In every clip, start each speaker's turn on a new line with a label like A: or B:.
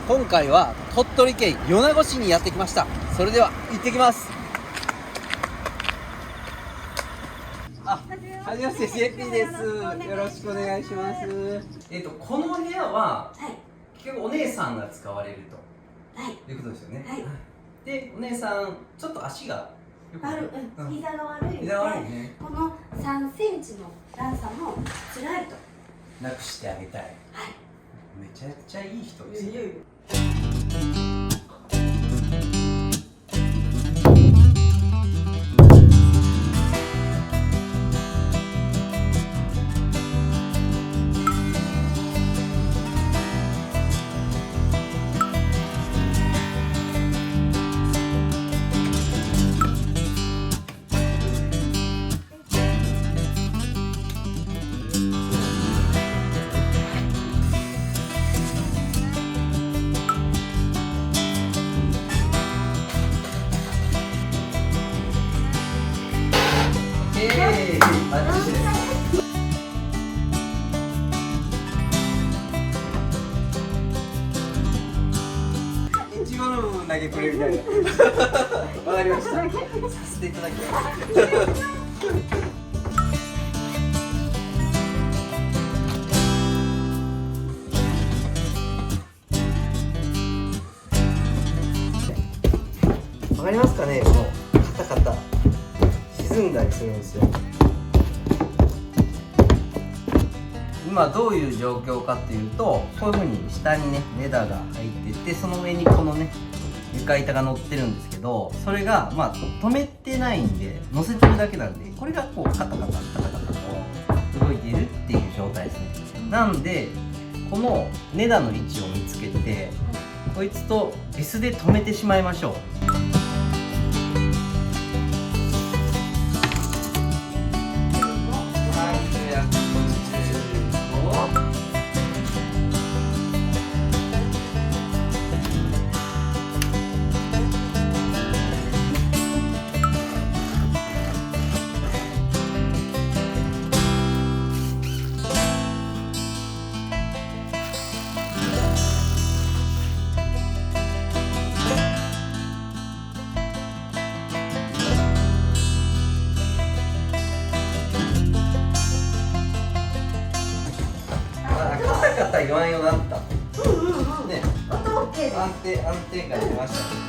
A: 今回は鳥取県米子市にやってきました。それでは行ってきます。はじめまして、CFP です。よろしくお願いします。この部屋は、結構お姉さんが使われると、いうことですよね。で、お姉さん、ちょっと足が
B: 膝が悪いので、この3センチの段差も辛いと。
A: なくしてあげたい。めちゃくちゃいい人ですね。いちごの部分だけくれみたいな。わかりました。させていただきます。わかりますかね、このカタカタ沈んだりするんですよ。今どういう状況かっていうと、こういう風に下にねレダーが入ってて、その上にこのね床板が乗ってるんですけど、それがまあ止めてないんで乗せてるだけなんで、これがこうカタカタカタカタと動いているっていう状態ですね。なんでこのネダの位置を見つけて、こいつとビスで止めてしまいましょう。カタ言わんようになった。ね、安定感出ましたね。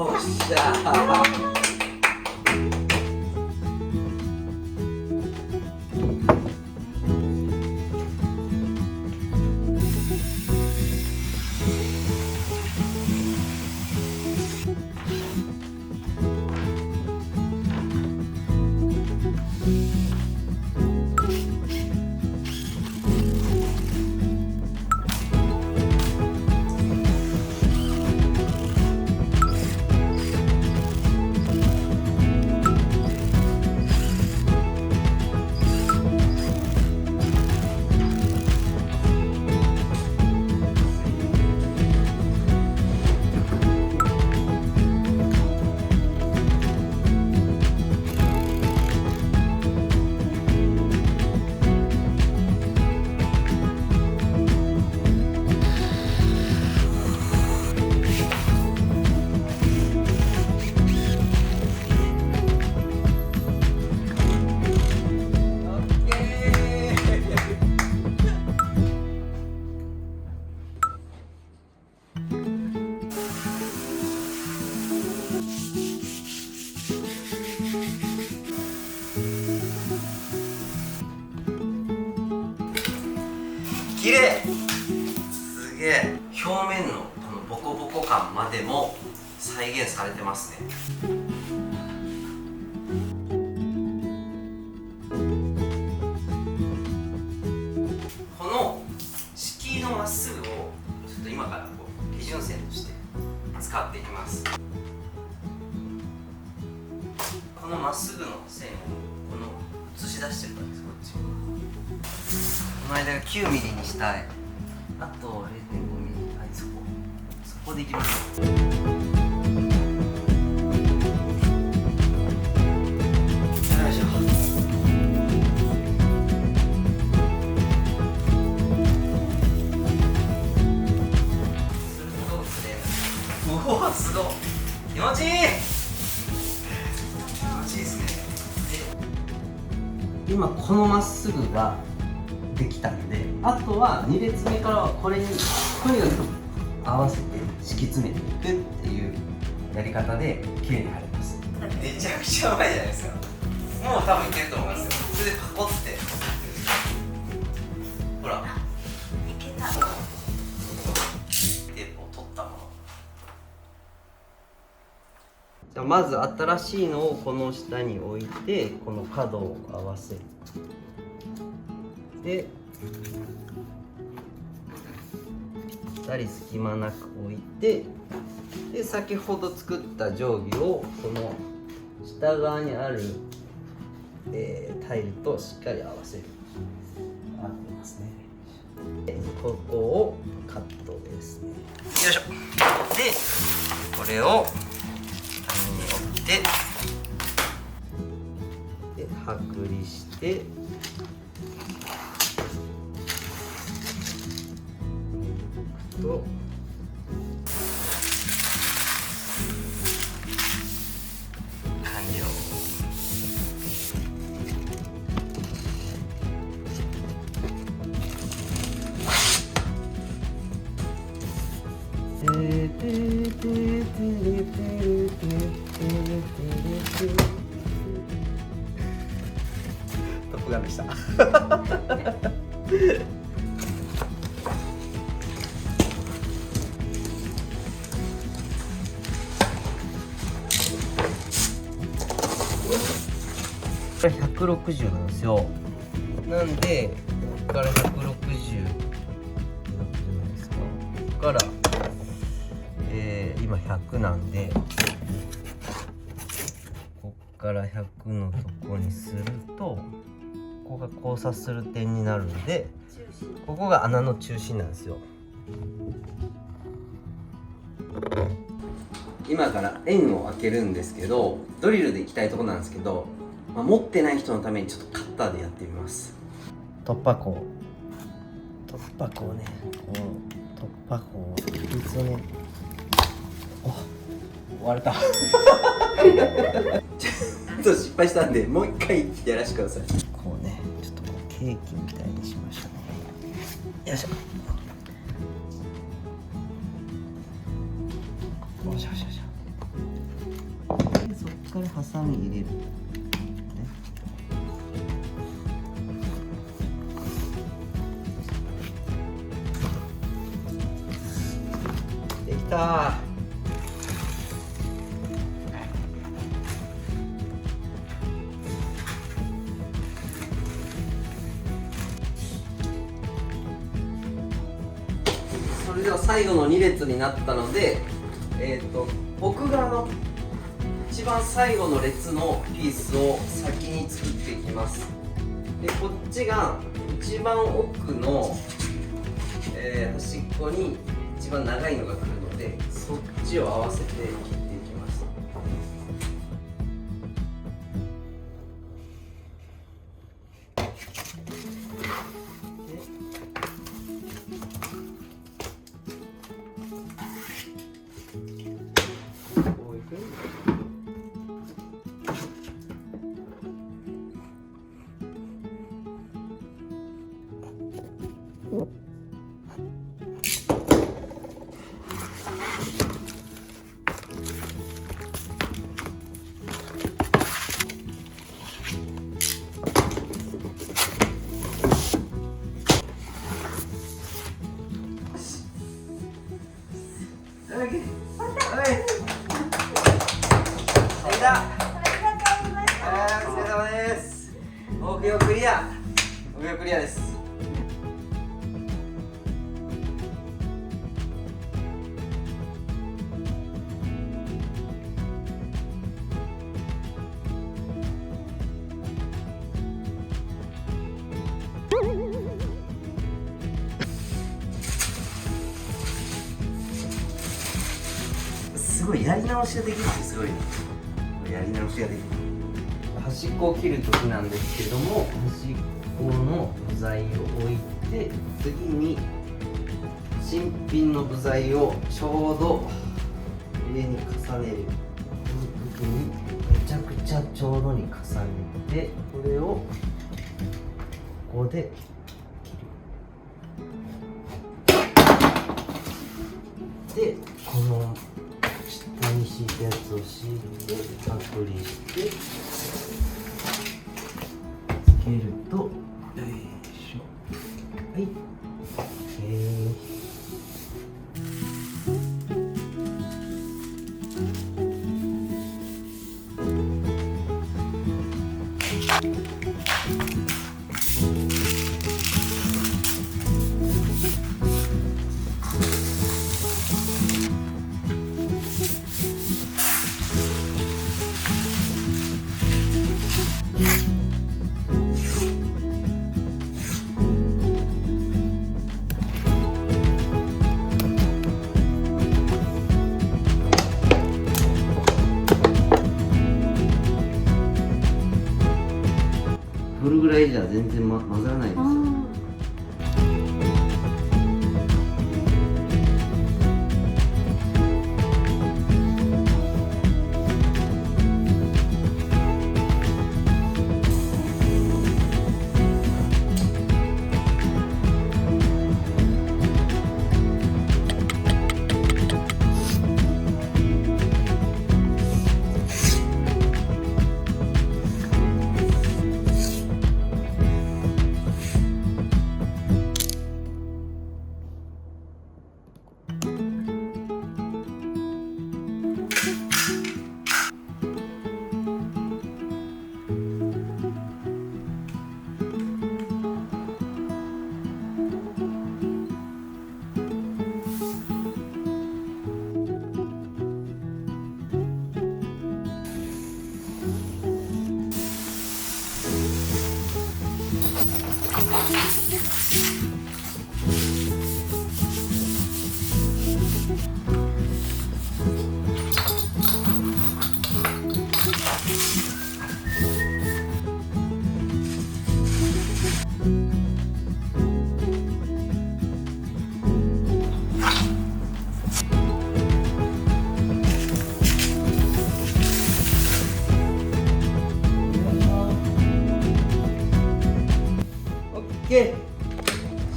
A: よっしゃ綺麗。すげえ。表面のこのボコボコ感までも再現されてますね。この敷居のまっすぐをちょっと今からこう基準線として使っていきます。このまっすぐの線をこの映し出してるからです。こっちこの間が9ミリにしたい。あと 0.5 ミリ。はい、そこでいきます。よいしょ。おお、すごい気持ちいい。気持ちいいですね。今このまっすぐができたんで、あとは2列目からはこれにとにかく合わせて敷き詰めていくっていうやり方で綺麗に貼れます。めちゃくちゃうまいじゃないですか。もう多分いけると思いますよ。それでパコってほら、
B: いけた。
A: テープを取ったもの。じゃあまず新しいのをこの下に置いて、この角を合わせる。で2人隙間なく置いて、で先ほど作った定規をこの下側にある、タイルとしっかり合わせる。合ってますね。でここをカットですね。よいしょ。でこれを下に置いて、で剥離してと完了。トップガンでした。これ160なんですよ。なんでここから160ですか。ここから、今100なんで、ここから100のとこにすると、ここが交差する点になるんで、ここが穴の中心なんですよ。今から円を開けるんですけど、ドリルでいきたいところなんですけど、持ってない人のためにちょっとカッターでやってみます。突破口をね、こう突破口を一応ね、割れた。ちょっと失敗したんで、もう一回やらせてください。こうね、ちょっとこうケーキみたいにしましょうね。よいしょ。よしよしよし。からハサミ入れる、ね、できたー。それでは最後の2列になったので、奥側の一番最後の列のピースを先に作っていきます。でこっちが一番奥の、端っこに一番長いのが来るので、そっちを合わせて切っていきます。目標クリア。目標クリアです。すごいやり直しができるってすごいね。やり直しができる。端っこを切る時なんですけども、端っこの部材を置いて、次に新品の部材をちょうど上に重ねる。この時にめちゃくちゃちょうどに重ねて、これをここで切る。でこの下に敷いたやつを敷いて剥離してつけると、よいしょ、はい、これぐらいじゃ全然、混ざらないですよ。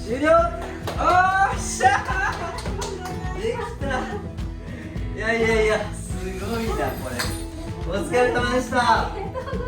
A: 終了。おっしゃー、できた。いやすごいなこれ。お疲れ様でした。
B: ありがとうございます。